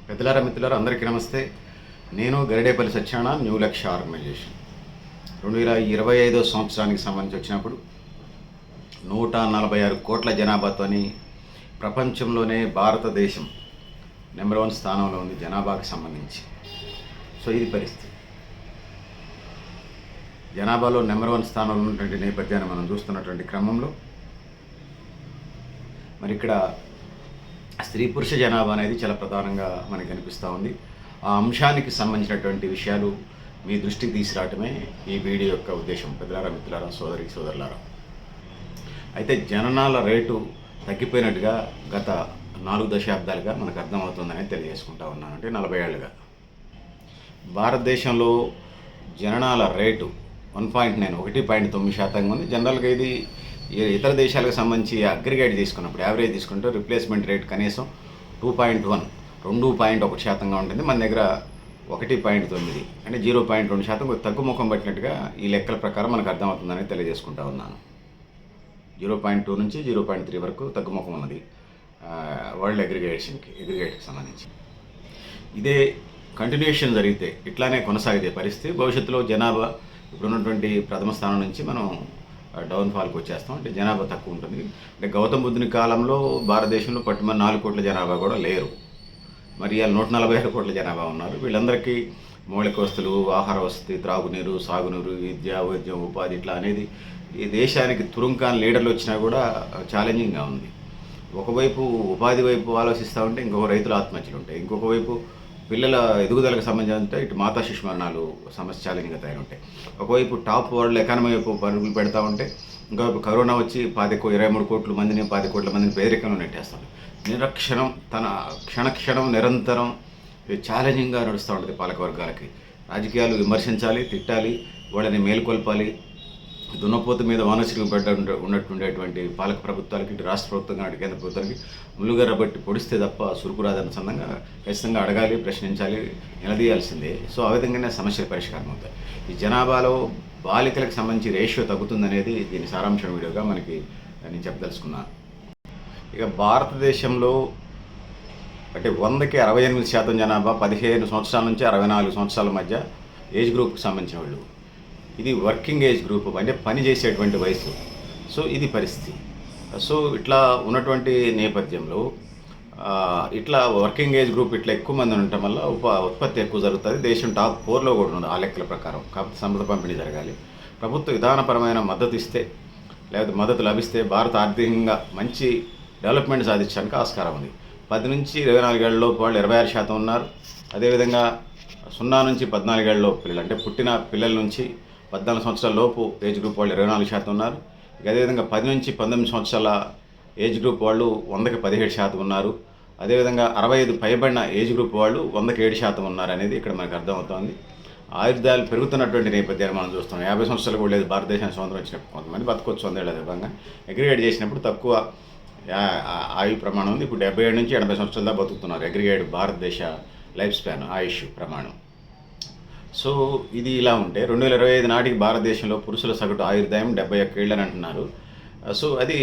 పెద్దలారా మిత్రులారా అందరికీ నమస్తే. నేను గరిడేపల్లి సత్యనారాయణ, న్యూ లక్ష్య ఆర్గనైజేషన్ 2025 సంవత్సరానికి సంబంధించి వచ్చినప్పుడు 146 కోట్ల జనాభాతోని ప్రపంచంలోనే భారతదేశం నెంబర్ 1 స్థానంలో ఉంది జనాభాకి సంబంధించి. సో ఇది పరిస్థితి. జనాభాలో నెంబర్ 1 స్థానంలో ఉన్నటువంటి నేపథ్యాన్ని మనం చూస్తున్నటువంటి క్రమంలో మరి ఇక్కడ స్త్రీ పురుష జనాభా అనేది చాలా ప్రధానంగా మనకు కనిపిస్తూ ఉంది. ఆ అంశానికి సంబంధించినటువంటి విషయాలు మీ దృష్టికి తీసుకురావటమే ఈ వీడియో యొక్క ఉద్దేశం. పెద్దలారా మిత్రులారా, సోదరులారా, అయితే జననాల రేటు తగ్గిపోయినట్టుగా గత 4 దశాబ్దాలుగా మనకు అర్థమవుతుందని తెలియజేసుకుంటా ఉన్నాను. అంటే 40 ఏళ్ళుగా భారతదేశంలో జననాల రేటు 1.9% ఉంది. జనరల్గా ఇది ఇతర దేశాలకు సంబంధించి అగ్రిగేట్ తీసుకున్నప్పుడు యావరేజ్ తీసుకుంటే రిప్లేస్మెంట్ రేట్ కనీసం 2.1% ఉంటుంది. మన దగ్గర 1.9 అంటే 0.2% తగ్గుముఖం పట్టినట్టుగా ఈ లెక్కల ప్రకారం మనకు అర్థమవుతుందని తెలియజేసుకుంటా ఉన్నాను. 0.2 నుంచి 0.3 వరకు తగ్గుముఖం ఉన్నది వరల్డ్ అగ్రిగేట్కి సంబంధించి. ఇదే కంటిన్యూషన్ జరిగితే ఇట్లానే కొనసాగితే పరిస్థితి భవిష్యత్తులో జనాభా ఇప్పుడున్నటువంటి ప్రథమ స్థానం నుంచి మనం డౌన్ఫాల్కి వచ్చేస్తాం. అంటే జనాభా తక్కువ ఉంటుంది. అంటే గౌతమ బుద్ధుని కాలంలో భారతదేశంలో పట్టుమని 4 కోట్ల జనాభా కూడా లేరు. మరి ఇవాళ 146 కోట్ల జనాభా ఉన్నారు. వీళ్ళందరికీ మౌలిక వస్తువులు, ఆహార వసతి, త్రాగునీరు, సాగునీరు, విద్య, వైద్యం, ఉపాధి ఇట్లా అనేది ఈ దేశానికి తురుంకాన్ లీడర్లు వచ్చినా కూడా ఛాలెంజింగ్గా ఉంది. ఒకవైపు ఉపాధి వైపు ఆలోచిస్తూ ఉంటే ఇంకొక రైతుల ఆత్మహత్యలు ఉంటాయి. ఇంకొక వైపు పిల్లల ఎదుగుదలకు సంబంధించి ఇటు మాతా శిశు మరణాలు సమస్య ఛాలెంజ్గా తయారుంటాయి. ఒకవైపు టాప్ వరల్డ్ ఎకానమీ వైపు పరుగులు పెడతా ఉంటే ఇంకోవైపు కరోనా వచ్చి 23 కోట్ల మందిని 10 కోట్ల మందిని పేదరికంలో నెట్టేస్తాడు. నిరక్షణం తన క్షణక్షణం నిరంతరం ఛాలెంజింగ్గా నడుస్తూ ఉంటుంది పాలకవర్గాలకి. రాజకీయాలు విమర్శించాలి, తిట్టాలి, వాళ్ళని మేలుకొల్పాలి. దున్నపోతు మీద వానసిరిగి ఉన్నట్టుండేటువంటి పాలక ప్రభుత్వాలకి, ఇటు రాష్ట్ర ప్రభుత్వంగా అటు కేంద్ర ప్రభుత్వానికి ములుగర బట్టి పొడిస్తే తప్ప సురుకు రాదన్న సందంగా ఖచ్చితంగా అడగాలి, ప్రశ్నించాలి, నిలదీయాల్సిందే. సో ఆ విధంగానే సమస్యలు పరిష్కారం అవుతాయి. ఈ జనాభాలో బాలికలకు సంబంధించి రేషియో తగ్గుతుందనేది దీని సారాంశం వీడియోగా మనకి నేను చెప్పదలుచుకున్నాను. ఇక భారతదేశంలో అంటే 100కి 68% జనాభా 15 సంవత్సరాల నుంచి 64 సంవత్సరాల మధ్య ఏజ్ గ్రూప్కి సంబంధించిన వాళ్ళు. ఇది వర్కింగ్ ఏజ్ గ్రూప్, అంటే పని చేసేటువంటి వయసు. సో ఇది పరిస్థితి. సో ఇట్లా ఉన్నటువంటి నేపథ్యంలో ఇట్లా వర్కింగ్ ఏజ్ గ్రూప్ ఇట్లా ఎక్కువ మంది ఉండటం వల్ల ఉత్పత్తి ఎక్కువ జరుగుతుంది. దేశం టాప్ 4లో కూడా ఉంది ఆ లెక్కల ప్రకారం. కాకపోతే సంపద పంపిణీ జరగాలి. ప్రభుత్వ విధానపరమైన మద్దతు ఇస్తే లేదా మద్దతు లభిస్తే భారత ఆర్థికంగా మంచి డెవలప్మెంట్ సాధించడానికి ఆస్కారం ఉంది. 10 నుంచి 24 ఏళ్ళలోపు వాళ్ళు 26% ఉన్నారు. అదేవిధంగా 0 నుంచి 14 ఏళ్ళలోపు పిల్లలు, అంటే పుట్టిన పిల్లల నుంచి 14 సంవత్సరాల లోపు ఏజ్ గ్రూప్ వాళ్ళు 24% ఉన్నారు. అదేవిధంగా 10 నుంచి 19 సంవత్సరాల ఏజ్ గ్రూప్ వాళ్ళు 100కి 17% ఉన్నారు. అదేవిధంగా 65 పైబడిన ఏజ్ గ్రూప్ వాళ్ళు 100కి 7% ఉన్నారు అనేది ఇక్కడ మనకు అర్థమవుతోంది. ఆయుర్దాయాలు పెరుగుతున్నటువంటి నేపథ్యాన్ని మనం చూస్తాం. 50 సంవత్సరాలు కూడా లేదు భారతదేశానికి స్వాతంత్రం వచ్చినప్పుడు. కొంతమంది బతకొచ్చు 100 ఏళ్ళ విధంగా అగ్రిగేట్ చేసినప్పుడు తక్కువ ఆయు ప్రమాణం ఉంది. ఇప్పుడు 77 నుంచి 80 సంవత్సరాల దాకా బతుకుతున్నారు అగ్రిగేట్ భారతదేశ లైఫ్ స్పాన్ ఆయుష్ ప్రమాణం. సో ఇది ఇలా ఉంటే 2025 నాటికి భారతదేశంలో పురుషుల సగటు ఆయుర్దాయం 71 ఏళ్ళని అంటున్నారు. సో అది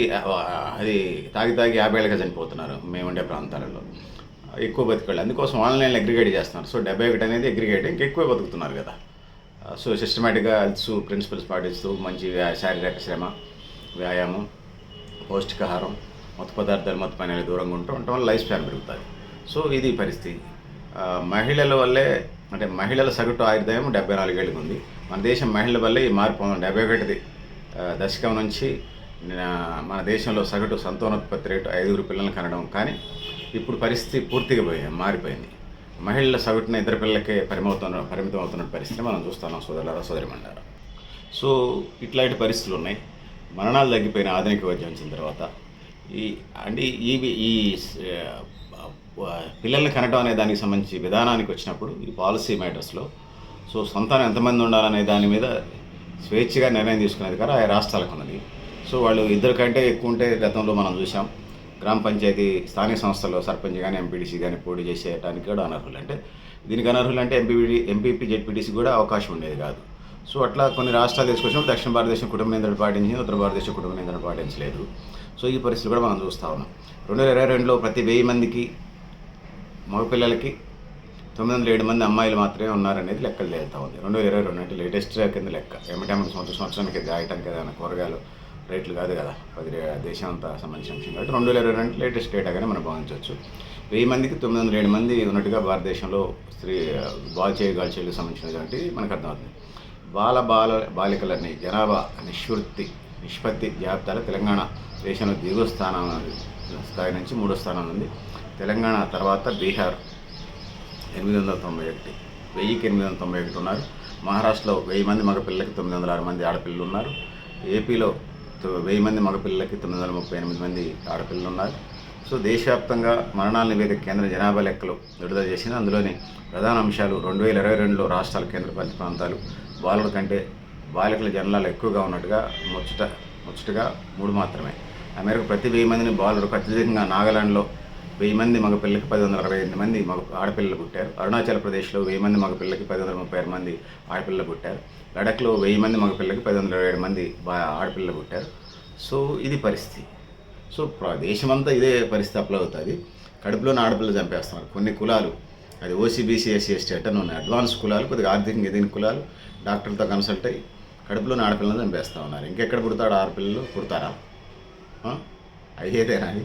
తాగి 50 ఏళ్ళగా చనిపోతున్నారు మేముండే ప్రాంతాలలో. ఎక్కువ బతికేళ్ళు అందుకోసం ఆన్లైన్లో అగ్రిగేట్ చేస్తున్నారు. సో 71 అనేది అగ్రిగేట్, ఇంకెక్కువ బతుకుతున్నారు కదా. సో సిస్టమేటిక్గా హెల్త్ ప్రిన్సిపల్స్ పాటిస్తూ మంచి శారీరక శ్రమ, వ్యాయామం, పౌష్టికాహారం, మత్తు పదార్థాలు, మత్తు పైన దూరంగా ఉండటం వల్ల లైఫ్ స్పాన్ పెరుగుతుంది. సో ఇది పరిస్థితి. మహిళల వల్లే, అంటే మహిళల సగటు ఆయుర్దాయం 74 ఏళ్ళకి ఉంది. మన దేశం మహిళల వల్లే ఈ మార్పు 71 దశకం నుంచి మన దేశంలో సగటు సంతానోత్పత్తి రేటు 5 పిల్లలను కనడం. కానీ ఇప్పుడు పరిస్థితి పూర్తిగా మారిపోయింది. మహిళల సగటున 2 పిల్లలకే పరిమితం అవుతున్న పరిస్థితి మనం చూస్తున్నాం సోదరిమణులారా. సో ఇట్లాంటి పరిస్థితులు ఉన్నాయి. మరణాలు తగ్గిపోయిన ఆధునిక వైద్యం వచ్చిన తర్వాత ఈ పిల్లల్ని కనడం అనే దానికి సంబంధించి విధానానికి వచ్చినప్పుడు ఈ పాలసీ మ్యాటర్స్లో సో సంతానం ఎంతమంది ఉండాలనే దాని మీద స్వేచ్ఛగా నిర్ణయం తీసుకునే అధికారం ఆయా రాష్ట్రాలకు ఉన్నది. సో వాళ్ళు 2 కంటే ఎక్కువ ఉంటే గతంలో మనం చూసాం గ్రామ పంచాయతీ స్థానిక సంస్థల్లో సర్పంచ్ కానీ ఎంపీటీసీ కానీ పోటీ చేసేయడానికి కూడా అనర్హులు. అంటే దీనికి అనర్హులు అంటే ఎంపీపీ జెడ్పీటీసీ కూడా అవకాశం ఉండేది కాదు. సో అట్లా కొన్ని రాష్ట్రాలు తీసుకొచ్చినప్పుడు దక్షిణ భారతదేశం కుటుంబ నియంత్రణ పాటించింది, ఉత్తర భారతదేశం కుటుంబ నియంత్రణ పాటించలేదు. సో ఈ పరిస్థితి కూడా మనం చూస్తూ ఉన్నాం. 2022లో ప్రతి 1000 మందికి మగపిల్లలకి 907 మంది అమ్మాయిలు మాత్రమే ఉన్నారనేది లెక్కలు తేలుతా ఉంది. 2022 అంటే లేటెస్ట్ కింద లెక్క. ఏమిటేమంటే సంవత్సరానికి దాయటానికి ఏదైనా కూరగాయలు రేట్లు కాదు కదా, దేశం అంతా సంబంధించిన విషయం కాబట్టి 2022 అంటే లేటెస్ట్ డేటాగానే మనం భావించవచ్చు. 1000 మందికి 907 మంది ఉన్నట్టుగా భారతదేశంలో గాల్చేలకు సంబంధించినటువంటి మనకు అర్థమవుతుంది. బాలికలని జనాభా నిష్పత్తి జాబితాలో తెలంగాణ దేశంలో దిగువ స్థాయి నుంచి 3వ స్థానం ఉంది. తెలంగాణ తర్వాత బీహార్ 891, 1000కి 891 ఉన్నారు. మహారాష్ట్రలో 1000 మంది మగపిల్లలకి 906 మంది ఆడపిల్లలు ఉన్నారు. ఏపీలో 1000 మంది మగపిల్లలకి 938 మంది ఆడపిల్లలు ఉన్నారు. సో దేశవ్యాప్తంగా మరణాల నివేదిక కేంద్ర జనాభా లెక్కలు విడుదల చేసింది. అందులోని ప్రధాన అంశాలు 2022లో రాష్ట్రాల కేంద్రపాలిత ప్రాంతాలు బాలుల కంటే బాలికల జనాభాలు ఎక్కువగా ఉన్నట్టుగా ముచ్చటగా 3 మాత్రమే. ఆ మేరకు ప్రతి 1000 మందిని బాలులకు అత్యధికంగా నాగాలాండ్లో 1000 మంది మగపిల్లలకి 1068 మంది ఆడపిల్లలు పుట్టారు. అరుణాచల్ ప్రదేశ్లో 1000 మంది మగపిల్లలకి 1036 మంది ఆడపిల్లలు పుట్టారు. లడఖ్లో 1000 మంది మగపిల్లలకి 1027 మంది ఆడపిల్లలు పుట్టారు. సో ఇది పరిస్థితి. సో దేశమంతా ఇదే పరిస్థితి అప్లై అవుతుంది. కడుపులోని ఆడపిల్లలు చంపేస్తున్నారు. కొన్ని కులాలు, అది ఓసీ, బీసీ, ఎస్సీ, ఎస్టీ అట్టనే ఉన్నాయి. అడ్వాన్స్ కులాలు, కొద్దిగా ఆర్థికంగా ఎదిగిన కులాలు డాక్టర్లతో కన్సల్ట్ అయ్యి కడుపులోని ఆడపిల్లలను చంపేస్తూ ఉన్నారు. ఇంకెక్కడ పుడతాడు? ఆడపిల్లలు పుడతారా? అయ్యేదేనా? అది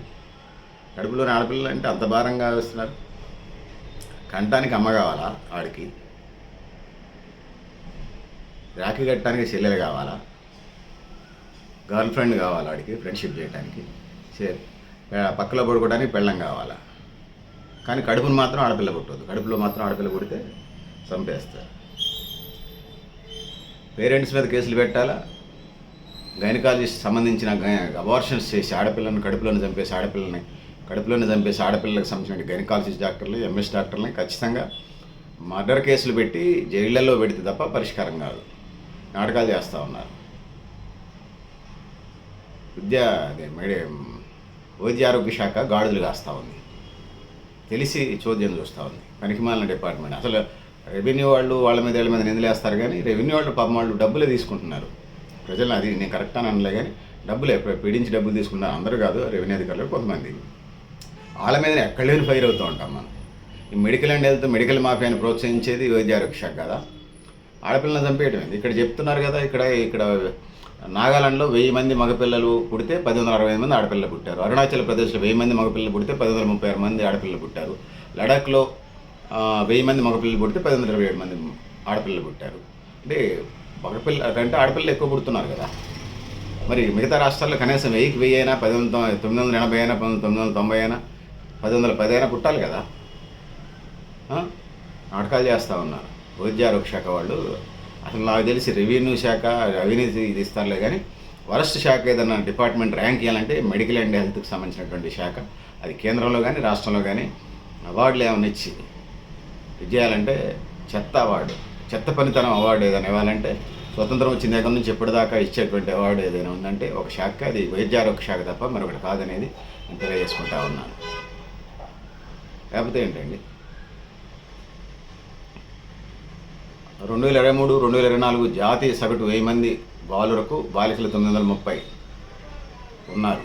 కడుపులోని ఆడపిల్లలు అంటే అంత భారంగా వేస్తున్నారు. కంటానికి అమ్మ కావాలా? ఆడికి రాఖీ కట్టడానికి చెల్లెలు కావాలా? గర్ల్ ఫ్రెండ్ కావాలా? ఆడికి ఫ్రెండ్షిప్ చేయడానికి పక్కలో పడుకోవడానికి పెళ్ళం కావాలా? కానీ కడుపును మాత్రం ఆడపిల్ల పుట్టవద్దు. కడుపులో మాత్రం ఆడపిల్ల పుడితే చంపేస్తారు. పేరెంట్స్ మీద కేసులు పెట్టాలా? గైనకాలజిస్ట్ సంబంధించిన అబార్షన్స్ చేసి ఆడపిల్లని కడుపులోనే చంపేసి ఆడపిల్లలకు సంబంధించిన గైనకాలజిస్ట్ డాక్టర్లు, ఎంఎస్ డాక్టర్లని ఖచ్చితంగా మర్డర్ కేసులు పెట్టి జైళ్లలో పెడితే తప్ప పరిష్కారం కాదు. నాటకాలు చేస్తూ ఉన్నారు. వైద్య ఆరోగ్య శాఖ గాడుదలు కాస్తూ ఉంది. తెలిసి చోద్యం చూస్తూ ఉంది. పనికిమాలిన డిపార్ట్మెంట్. అసలు రెవెన్యూ వాళ్ళు వాళ్ళ మీద నిందలేస్తారు, కానీ రెవెన్యూ వాళ్ళు పాపం వాళ్ళు డబ్బులే తీసుకుంటున్నారు. ప్రజలు అది నేను కరెక్ట్ అని అనలే, కానీ డబ్బులే పీడించి డబ్బులు తీసుకుంటున్నారు. అందరూ కాదు, రెవెన్యూ అధికారులు కొంతమంది. వాళ్ళ మీద ఎక్కడ లేని ఫైర్ అవుతూ ఉంటాం మనం. ఈ మెడికల్ అండ్ హెల్త్, మెడికల్ మాఫియాని ప్రోత్సహించేది వైద్య ఆరోగ్య శాఖ కదా. ఆడపిల్లలను చంపేయటం ఇక్కడ చెప్తున్నారు కదా. ఇక్కడ నాగాలాండ్లో 1000 మంది మగపిల్లలు పుడితే 1065 మంది ఆడపిల్లలు పుట్టారు. అరుణాచల్ ప్రదేశ్లో 1000 మంది మగపిల్లలు పుడితే 1036 మంది ఆడపిల్లలు పుట్టారు. లడాఖ్లో 1000 మంది మగపిల్లలు పుడితే 1027 మంది ఆడపిల్లలు పుట్టారు. అంటే మగపిల్ల కంటే ఆడపిల్లలు ఎక్కువ పుడుతున్నారు కదా. మరి మిగతా రాష్ట్రాల్లో కనీసం 1000కి 1000 అయినా, 980 అయినా, 990 అయినా, 1110 అయినా పుట్టాలి కదా. నాటకాలు చేస్తూ ఉన్నారు వైద్య ఆరోగ్య శాఖ వాళ్ళు. అసలు నాకు తెలిసి రెవెన్యూ శాఖ అవినీతి ఇది ఇస్తారులే, కానీ వరస్ట్ శాఖ ఏదన్నా డిపార్ట్మెంట్ ర్యాంక్ ఇవ్వాలంటే మెడికల్ అండ్ హెల్త్కి సంబంధించినటువంటి శాఖ. అది కేంద్రంలో కానీ రాష్ట్రంలో కానీ అవార్డులు ఏమైనా ఇచ్చి ఇది చేయాలంటే చెత్త పనితనం అవార్డు ఏదైనా ఇవ్వాలంటే స్వతంత్రం వచ్చిన దగ్గర నుంచి ఇప్పటిదాకా ఇచ్చేటువంటి అవార్డు ఏదైనా ఉందంటే ఒక శాఖ, అది వైద్య ఆరోగ్య శాఖ తప్ప మరొకటి కాదనేది నేను తెలియజేసుకుంటా ఉన్నాను. లేకపోతే ఏంటండి, 2023, 2024 జాతీయ సగటు 1000 మంది బాలికలు 930 ఉన్నారు.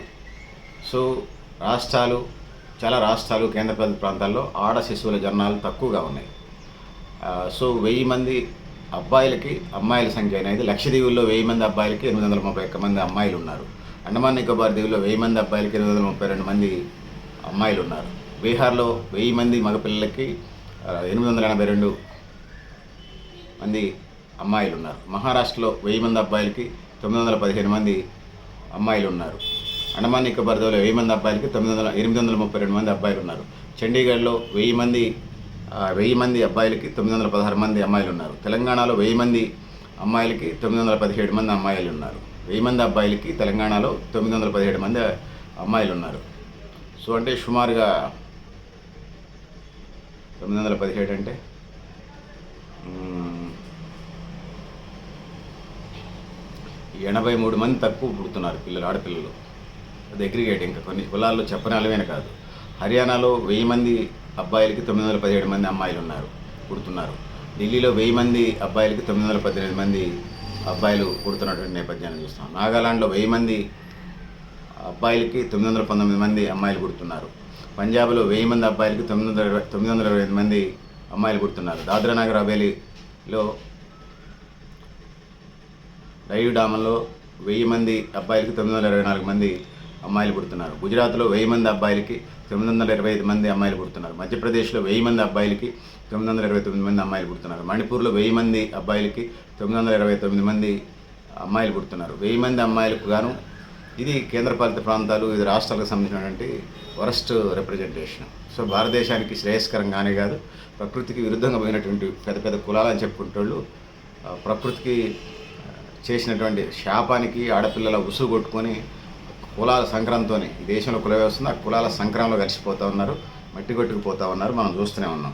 సో చాలా రాష్ట్రాలు, కేంద్రపాలిత ప్రాంతాల్లో ఆడ శిశువుల జననాలు తక్కువగా ఉన్నాయి. సో 1000 మంది అబ్బాయిలకి అమ్మాయిల సంఖ్య అనేది లక్షద్వీపుల్లో 1000 మంది అబ్బాయిలకి 831 మంది అమ్మాయిలు ఉన్నారు. అండమాన్ నికోబార్ దీవుల్లో 1000 మంది అబ్బాయిలకి 832 మంది అమ్మాయిలు ఉన్నారు. బీహార్లో 1000 మంది మగపిల్లలకి 882 మంది అమ్మాయిలు ఉన్నారు. మహారాష్ట్రలో 1000 మంది అబ్బాయిలకి 915 మంది అమ్మాయిలు ఉన్నారు. అండమాన్ నికోబార్ దీవుల్లో 1000 మంది అబ్బాయిలకి 832 మంది అబ్బాయిలు ఉన్నారు. చండీగఢ్లో 1000 మంది అబ్బాయిలకి 916 మంది అమ్మాయిలు ఉన్నారు. తెలంగాణలో 1000 మంది అమ్మాయిలకి 917 మంది అమ్మాయిలు ఉన్నారు. 1000 మంది అబ్బాయిలకి తెలంగాణలో 917 మంది అమ్మాయిలు ఉన్నారు. సో అంటే సుమారుగా 917 అంటే 83 మంది తక్కువ పుడుతున్నారు ఆడపిల్లలు. అది అగ్రిగేట్. ఇంకా కొన్ని కులాల్లో చెప్పనాలవేనే కాదు. హర్యానాలో 1000 మంది అబ్బాయిలకి 917 మంది అమ్మాయిలు పుడుతున్నారు. ఢిల్లీలో 1000 మంది అబ్బాయిలకి 918 మంది అబ్బాయిలు పుడుతున్నటువంటి నేపథ్యాన్ని చూస్తాం. నాగాలాండ్లో 1000 మంది అబ్బాయిలకి 919 మంది అమ్మాయిలు పుడుతున్నారు. పంజాబ్లో 1000 మంది అబ్బాయిలకి 925 మంది అమ్మాయిలు పుడుతున్నారు. దాద్రా నగర్ హవేలీలో డైవ్ డామంలో 1000 మంది అబ్బాయిలకి 924 మంది అమ్మాయిలు పుడుతున్నారు. గుజరాత్లో 1000 మంది అబ్బాయిలకి 925 మంది అమ్మాయిలు పుడుతున్నారు. మధ్యప్రదేశ్లో 1000 మంది అబ్బాయిలకి 929 మంది అమ్మాయిలు పుడుతున్నారు. మణిపూర్లో 1000 మంది అబ్బాయిలకి 929 మంది అమ్మాయిలు పుడుతున్నారు. 1000 మంది అమ్మాయిలకు గాను ఇది కేంద్రపాలిత ప్రాంతాలు, ఇది రాష్ట్రాలకు సంబంధించినటువంటి వరస్ట్ రిప్రజెంటేషన్. సో భారతదేశానికి శ్రేయస్కరంగానే కాదు, ప్రకృతికి విరుద్ధంగా పోయినటువంటి పెద్ద పెద్ద కులాలని చెప్పుకుంటోళ్ళు ప్రకృతికి చేసినటువంటి శాపానికి ఆడపిల్లల ఉసురు కొట్టుకొని కులాల సంక్రమంతో ఈ దేశంలో కుల వ్యవస్థ ఆ కులాల సంక్రమంలో కలిసిపోతూ ఉన్నారు, మట్టి కొట్టుకుపోతూ ఉన్నారు. మనం చూస్తూనే ఉన్నాం.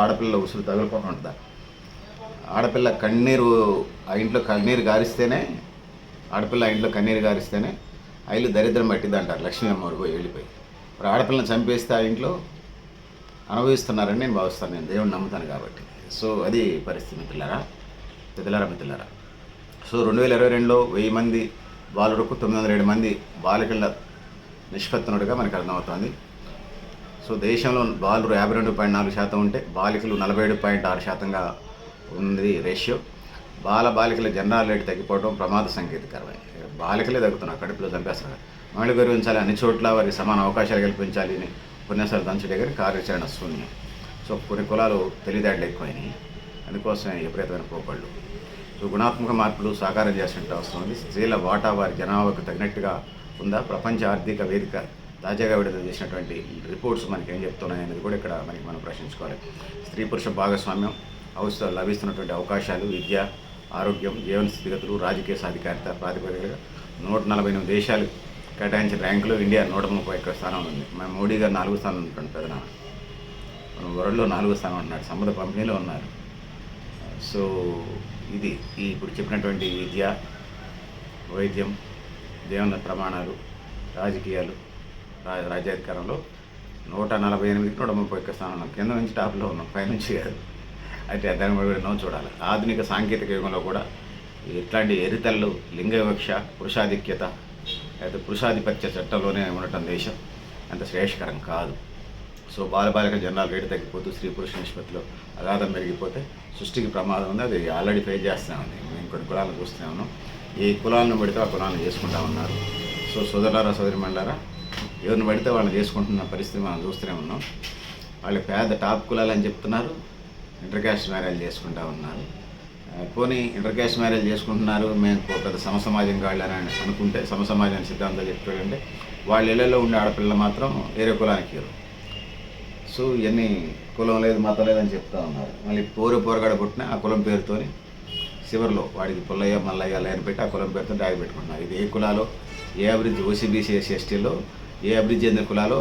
ఆడపిల్లల ఉసురు తగులుకుంటూ ఉంటుంది. ఆడపిల్ల కన్నీరు ఆ ఇంట్లో కన్నీరు గారిస్తేనే ఆ ఇల్లు దరిద్రం పట్టింది అంటారు. లక్ష్మీ అమ్మవారు పోయి వెళ్ళిపోయి ఇప్పుడు ఆడపిల్లని చంపేస్తే ఆ ఇంట్లో అనుభవిస్తున్నారని నేను భావిస్తాను. నేను దేవుడిని నమ్ముతాను కాబట్టి. సో అది పరిస్థితి మిత్రులారా. సో 2022లో 1000 మంది బాలురకు 907 మంది బాలికల నిష్పత్తునుడిగా మనకు అర్థమవుతుంది. సో దేశంలో బాలురు 52.4% ఉంటే బాలికలు 47.6%గా ఉంది రేషియో. బాలికల జనరల్ రేటు తగ్గిపోవడం ప్రమాద సంకేతకరమే. బాలికలే తగ్గుతున్నారు, కడుపులో చంపేస్తున్నారు. మహిళలు గౌరవించాలి, అన్ని చోట్ల వారికి సమాన అవకాశాలు కల్పించాలి అని ఉపన్యాసాలు దంచుడే కానీ కార్యాచరణ శూన్యం. సో కొన్ని కులాలు తెలివితేటలు ఎక్కువైనాయి, అందుకోసమే విపరీతమైన పోకళ్ళు. సో గుణాత్మక మార్పులు సాకారం చేసినట్టు అవసరం ఉంది. స్త్రీల వాటా వారి జనాభాకు తగినట్టుగా ఉందా? ప్రపంచ ఆర్థిక వేదిక తాజాగా విడుదల చేసినటువంటి రిపోర్ట్స్ మనకి ఏం చెప్తున్నాయి అనేది కూడా ఇక్కడ మనం ప్రశ్నించుకోవాలి. స్త్రీ పురుష భాగస్వామ్యం లభిస్తున్నటువంటి అవకాశాలు, విద్య, ఆరోగ్యం, జీవన స్థితిగతులు, రాజకీయ సాధికారిత ప్రాతిపదికగా 148 దేశాలు కేటాయించిన ర్యాంకులో ఇండియా 131 స్థానంలో ఉంది. మన మోడీ గారు 4వ స్థానంలో ఉంటుంది. పెదనాన్న మన వరల్డ్లో 4వ స్థానం ఉన్నాడు, సంపద పంపిణీలో ఉన్నారు. సో ఇది ఇప్పుడు చెప్పినటువంటి విద్య, వైద్యం, జీవన ప్రమాణాలు, రాజకీయాలు, రాజ్యాధికారంలో 148కి 131 స్థానంలో కింద నుంచి టాప్లో ఉన్నాం, పైనుంచి కాదు. అయితే దాని కూడా చూడాలి. ఆధునిక సాంకేతిక యుగంలో కూడా ఇట్లాంటి ఎరితళ్ళు, లింగ వివక్ష, పురుషాధిక్యత అయితే పురుషాధిపత్య చట్టంలోనే ఉండటం దేశం అంత శ్రేయస్కరం కాదు. సో బాలికల జనరల్ రేటు తగ్గిపోతూ స్త్రీ పురుష నిష్పత్తిలో అగాధం పెరిగిపోతే సృష్టికి ప్రమాదం ఉంది. అది ఆల్రెడీ ఫేస్ చేస్తూనే ఉంది. మేము కొన్ని కులాలను చూస్తూనే ఉన్నాం. ఏ కులాలను పడితే ఆ కులాలను చేసుకుంటూ ఉన్నారు. సో సోదరిమండలారా, ఎవరిని పడితే వాళ్ళని చేసుకుంటున్న పరిస్థితి మనం చూస్తూనే ఉన్నాం. వాళ్ళు పేద టాప్ కులాలు అని చెప్తున్నారు, ఇంటర్ క్యాస్ట్ మ్యారేజ్ చేసుకుంటూ ఉన్నారు. పోనీ ఇంటర్ క్యాస్ట్ మ్యారేజ్ చేసుకుంటున్నారు, మేము పెద్ద సమసమాజం కాళ్ళని అనుకుంటే, సమసమాజాన్ని సిద్ధాంతాలు చెప్తాడంటే వాళ్ళ ఇళ్లలో ఉండే ఆడపిల్లలు మాత్రం వేరే కులానికి ఇవ్వరు. సో ఇవన్నీ కులం లేదు, మతం లేదని చెప్తా ఉన్నారు. మళ్ళీ పోరగాడ పుట్టిన ఆ కులం పేరుతోని చివరిలో వాడికి పుల్లయ్య, మల్లయ్య అని పెట్టి ఆ కులం పేరుతో డాగి పెట్టుకుంటున్నారు. ఇది ఏ కులాలో, ఏ అభివృద్ధి, ఓసీబీసీ, ఎస్సీ, ఎస్టీలో ఏ అభివృద్ధి చెందిన కులాలో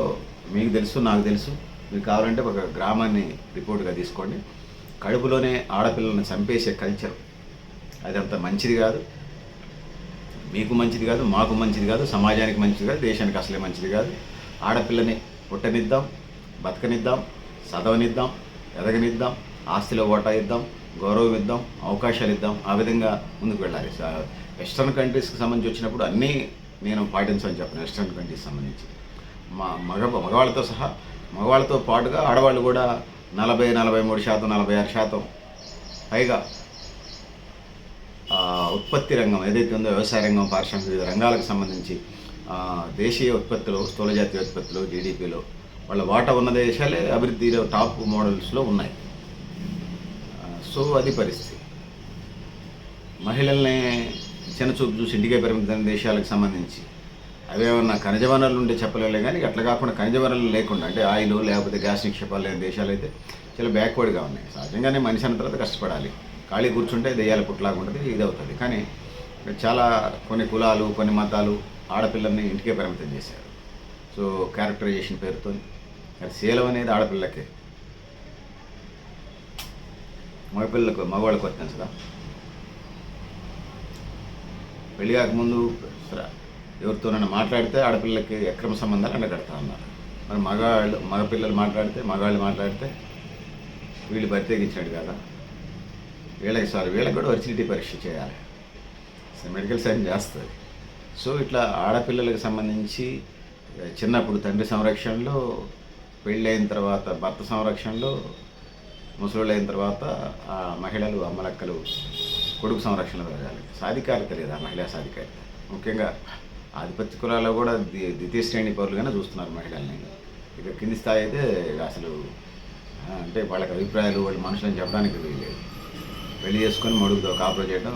మీకు తెలుసు, నాకు తెలుసు. మీకు కావాలంటే ఒక గ్రామాన్ని రిపోర్ట్గా తీసుకోండి. కడుపులోనే ఆడపిల్లలను చంపేసే కల్చర్ అది అంత మంచిది కాదు. మీకు మంచిది కాదు, మాకు మంచిది కాదు, సమాజానికి మంచిది కాదు, దేశానికి అసలే మంచిది కాదు. ఆడపిల్లని పుట్టనిద్దాం, బతకనిద్దాం, చదవనిద్దాం, ఎదగనిద్దాం, ఆస్తిలో ఓటా ఇద్దాం, గౌరవం ఇద్దాం, అవకాశాలు ఇద్దాం. ఆ విధంగా ముందుకు వెళ్ళాలి. వెస్ట్రన్ కంట్రీస్కి సంబంధించి వచ్చినప్పుడు అన్నీ నేను పాటించని చెప్పను. వెస్ట్రన్ కంట్రీస్ సంబంధించి మగవాళ్ళతో సహా, మగవాళ్ళతో పాటుగా ఆడవాళ్ళు కూడా 40, 43%, 46% పైగా ఉత్పత్తి రంగం ఏదైతే ఉందో, వ్యవసాయ రంగం, పారిశ్రామిక వివిధ రంగాలకు సంబంధించి దేశీయ ఉత్పత్తులు, స్థూల జాతీయ ఉత్పత్తులు, జీడిపిలో వాళ్ళ వాటా ఉన్న దేశాలే అభివృద్ధిలో టాప్ మోడల్స్లో ఉన్నాయి. సో అది పరిస్థితి. మహిళల్ని చిన్నచూపు చూసి ఇంటికే పరిమితమైన దేశాలకు సంబంధించి అవేమన్నా ఖనిజ వనరులు ఉంటే చెప్పలేలే, కానీ అట్లా కాకుండా ఖనిజ వనరులు లేకుండా, అంటే ఆయిల్ లేకపోతే గ్యాస్ నిక్షేపాలు లేని దేశాలు అయితే చాలా బ్యాక్వర్డ్గా ఉన్నాయి. సహజంగానే మనిషి అన్న తర్వాత కష్టపడాలి. ఖాళీ కూర్చుంటే దెయ్యాల పుట్టలాగా ఉంటుంది, ఇది అవుతుంది. కానీ చాలా కొన్ని కులాలు, కొన్ని మతాలు ఆడపిల్లల్ని ఇంటికే పరిమితం చేశారు. సో క్యారెక్టరైజేషన్ పేరుతో శీలం అనేది ఆడపిల్లకే, మగవాళ్ళకి వర్తించదా? పెళ్ళి కాకముందు ఎవరితోనైనా మాట్లాడితే ఆడపిల్లకి అక్రమ సంబంధాలు ఎండగడతా ఉన్నారు. మరి మగపిల్లలు మగవాళ్ళు మాట్లాడితే వీళ్ళు బరితెగించినట్టు కదా. వీళ్ళకి కూడా వర్సిటీ పరీక్ష చేయాలి, మెడికల్ సైన్స్ చేస్తుంది. సో ఇట్లా ఆడపిల్లలకు సంబంధించి చిన్నప్పుడు తండ్రి సంరక్షణలో, పెళ్ళైన తర్వాత భర్త సంరక్షణలో ముసలోళ్ళు అయిన తర్వాత ఆ మహిళలు అమ్మలక్కలు కొడుకు సంరక్షణలో పెరగాలి. సాధికారిత లేదు, ఆ మహిళా సాధికారిత. ముఖ్యంగా ఆధిపత్య కులాల్లో కూడా ద్వితీయ శ్రేణి పౌరులుగానే చూస్తున్నారు మహిళల్ని. ఇక కింది స్థాయి అయితే అసలు అంటే వాళ్ళకి అభిప్రాయాలు వాళ్ళ మనుషులని చెప్పడానికి వీల్లేదు. పెళ్లి చేసుకొని మడుగుతో కాపురం చేయడం,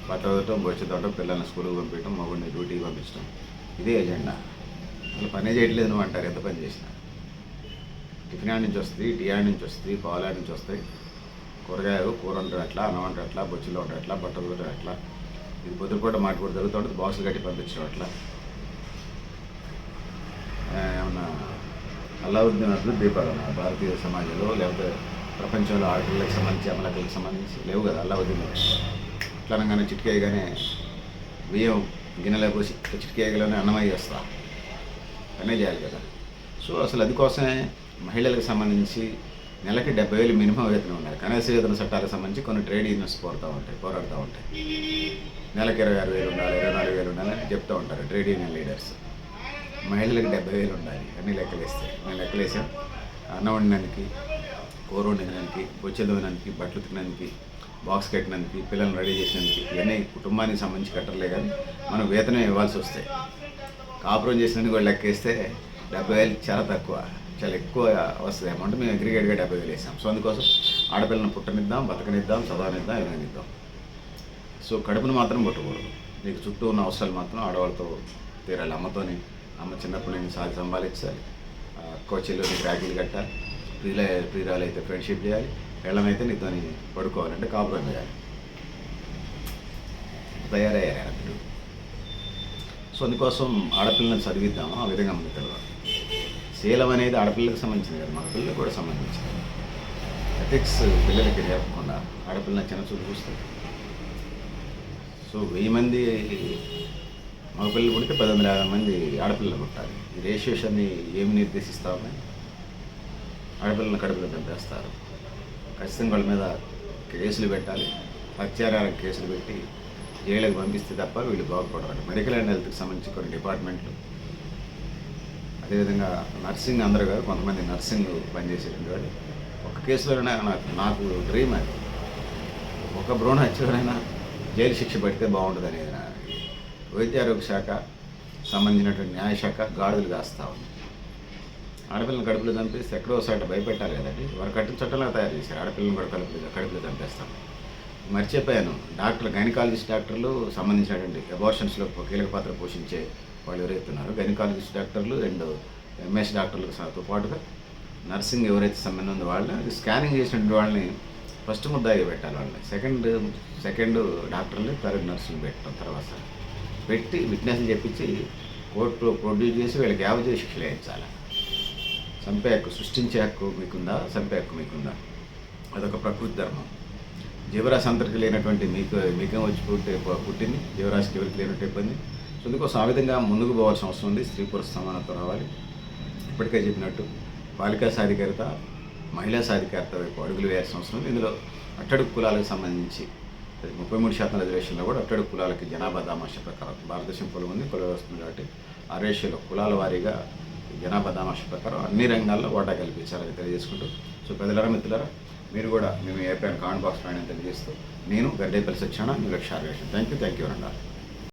బట్ట వదలటం, బొచ్చె పిల్లల్ని స్కూల్కి పంపించడం, మగుడిని డ్యూటీకి పంపించడం, ఇదే ఎజెండా. అసలు పనే చేయట్లేదు నువ్వు అంటారు ఎంత పని చేసినా. టిఫిన్ యాడ్ నుంచి వస్తుంది, టీ యాడ్ నుంచి వస్తుంది, పాలు యాడ్ నుంచి వస్తాయి, కూరగాయలు కూర వండడం ఎట్లా, అన్నం వండడం ఎట్లా, బొచ్చులో ఉండడం ఎట్లా, బట్టలు ఉండడం ఎట్లా, ఇది పొద్దుపూట మాట కూడా జరుగుతూ ఉంటుంది, బాక్సులు కట్టి పంపించడం ఎట్లా. ఏమన్నా అల్లావుద్దీన్ అద్భుత దీపాలు ఉన్నాయి భారతీయ సమాజంలో, లేకపోతే ప్రపంచంలో ఆడపిల్లలకు సంబంధించి అమలకలకు సంబంధించి లేవు కదా అల్లావుద్దీన్. అట్లా అనగానే చిటికేయగానే బియ్యం గిన్నెలో పోసి చిటికేయగలనే అన్నమయ్య చేస్తా అనే చేయాలి కదా. సో అసలు అది కోసమే మహిళలకు సంబంధించి నెలకి 70,000 మినిమం వేతనం ఉన్నాయి. కనీస వేతన చట్టాలకు సంబంధించి కొన్ని ట్రేడ్ యూనియన్స్ పోరాడుతూ ఉంటాయి. నెలకి 26,000 ఉండాలి, 24,000 ఉండాలి అని చెప్తూ ఉంటారు ట్రేడ్ యూనియన్ లీడర్స్. మహిళలకు 70,000 ఉండాలి అన్ని లెక్కలేస్తే. నేను లెక్కలేసాం. అన్నం వండినందుకు, కూర వండినందుకు, బొచ్చెలు తోమినందుకు, బట్టలు ఉతికినందుకు, బాక్స్ కట్టినందుకు, పిల్లల్ని రెడీ చేసినందుకు, ఇవన్నీ కుటుంబానికి సంబంధించి కట్టలే కానీ మనం వేతనం ఇవ్వాల్సి వస్తాయి. కాపురం చేసినందుకు వాళ్ళు లెక్కేస్తే 70,000 చాలా తక్కువ, చాలా ఎక్కువ వస్తుంది అమౌంట్. మేము అగ్రిగేట్గా 70,000 వేసాం. సో అందుకోసం ఆడపిల్లని పుట్టనిద్దాం, బతకనిద్దాం, చదవనిద్దాం, ఇవ్వనిద్దాం. సో కడుపును మాత్రం కొట్టకూడదు. నీకు చుట్టూ ఉన్న అవసరాలు మాత్రం ఆడవాళ్ళతో తీరాలి. అమ్మతోని, అమ్మ చిన్నప్పుడు నేను సంపాదించాలి, అక్క చెల్లు నీకు రాఖీలు కట్టాలి, ప్రియురాలు అయితే ఫ్రెండ్షిప్ చేయాలి, పెళ్ళమైతే నీతో పడుకోవాలంటే కాపురం చేయాలి. తయారయ్యారు అందరూ. సో అందుకోసం ఆడపిల్లని చదివిద్దాము, ఆ విధంగా మనకి తెలియదు. శీలం అనేది ఆడపిల్లలకు సంబంధించింది కదా, మన పిల్లలకు కూడా సంబంధించింది. ఎథిక్స్ పిల్లలకి నేర్పకుండా ఆడపిల్లని చిన్న చూపు చూస్తుంది. సో 1000 మంది మగపిల్లలు పుడితే 10,150 మంది ఆడపిల్లలు పుట్టాలి. ఈ రేషియోషన్ని ఏమి నిర్దేశిస్తామని ఆడపిల్లలను కడుపులో చంపేస్తారు. ఖచ్చితంగా వాళ్ళ మీద కేసులు పెట్టాలి, హత్యారాలకు కేసులు పెట్టి జైలుకి పంపిస్తే తప్ప వీళ్ళు బాగుపడరు. మెడికల్ అండ్ హెల్త్కి సంబంధించి కొన్ని డిపార్ట్మెంట్లు, అదేవిధంగా నర్సింగ్ అందరూ కాదు, కొంతమంది నర్సింగ్ పనిచేసేటువంటి వాళ్ళు. ఒక కేసులోనే నాకు డ్రీమ్ అది, ఒక భ్రూణ హత్యలోనైనా జైలు శిక్ష పడితే బాగుంటుంది అనేది నా వైద్య ఆరోగ్య శాఖ సంబంధించినటువంటి న్యాయశాఖ గాడుదలు కాస్తూ ఉంది. ఆడపిల్లని కడుపులో చంపేస్తే ఎక్కడో ఒకసారి భయపెట్టాలి కదండి. వారు కట్టిన చట్టంలో తయారు చేశారు, ఆడపిల్లని కూడా కడుపులో చంపేస్తాం. మర్చిపోయాను, గైనకాలజిస్ట్ డాక్టర్లు సంబంధించినటువంటి అబార్షన్స్లో కీలక పాత్ర పోషించే వాళ్ళు ఎవరైతే ఉన్నారో గైనకాలజిస్ట్ డాక్టర్లు, 2 ఎంఎస్ డాక్టర్లతో పాటుగా నర్సింగ్ ఎవరైతే సంబంధం ఉందో వాళ్ళని, స్కానింగ్ చేసినటువంటి వాళ్ళని ఫస్ట్ ముద్దాయిగా పెట్టాలి. వాళ్ళని సెకండ్ డాక్టర్ని, థర్డ్ నర్సులు పెట్టడం, తర్వాత పెట్టి విట్నెస్లు చెప్పించి కోర్టులో ప్రొడ్యూస్ చేసి వీళ్ళకి యావజీవ శిక్షలు వేయించాలి. చంపే హక్కు, సృష్టించే హక్కు మీకుందా, చంపే హక్కు మీకుందా? అదొక ప్రకృతి ధర్మం. జీవరాశి అంతరికి లేనటువంటి మీకేం వచ్చి పుట్టింది, జీవరాశికి ఎవరికి లేనట్టు ఇబ్బంది. సో అందుకోసం ఆ విధంగా ముందుకు పోవాల్సిన అవసరం ఉంది. స్త్రీ పురుష సమానత్వం రావాలి. ఇప్పటికే చెప్పినట్టు బాలికా సాధికారత, మహిళా సాధికారత వైపు అడుగులు వేయాల్సిన అవసరం ఉంది. ఇందులో అట్టడుగు కులాలకు సంబంధించి 33% రిజర్వేషన్లో కూడా అట్టడుగు కులాలకి జనాభా దామాష ప్రకారం, భారతదేశం కులం ఉంది, కుల వ్యవస్థ ఉంది కాబట్టి ఆ రేషియోలో కులాల వారీగా జనాభా దామాష ప్రకారం అన్ని రంగాల్లో వాటా కల్పించాలని తెలియజేసుకుంటూ, సో ప్రజలారా, మిత్రులారా, మీరు కూడా మేము ఏపీఎన్ కామెంట్ బాక్స్ రాయని తెలియజేస్తూ, నేను గడ్డేపల్లి సత్యనారాయణ, మీ లక్ష్య. థ్యాంక్ యూ అనండి.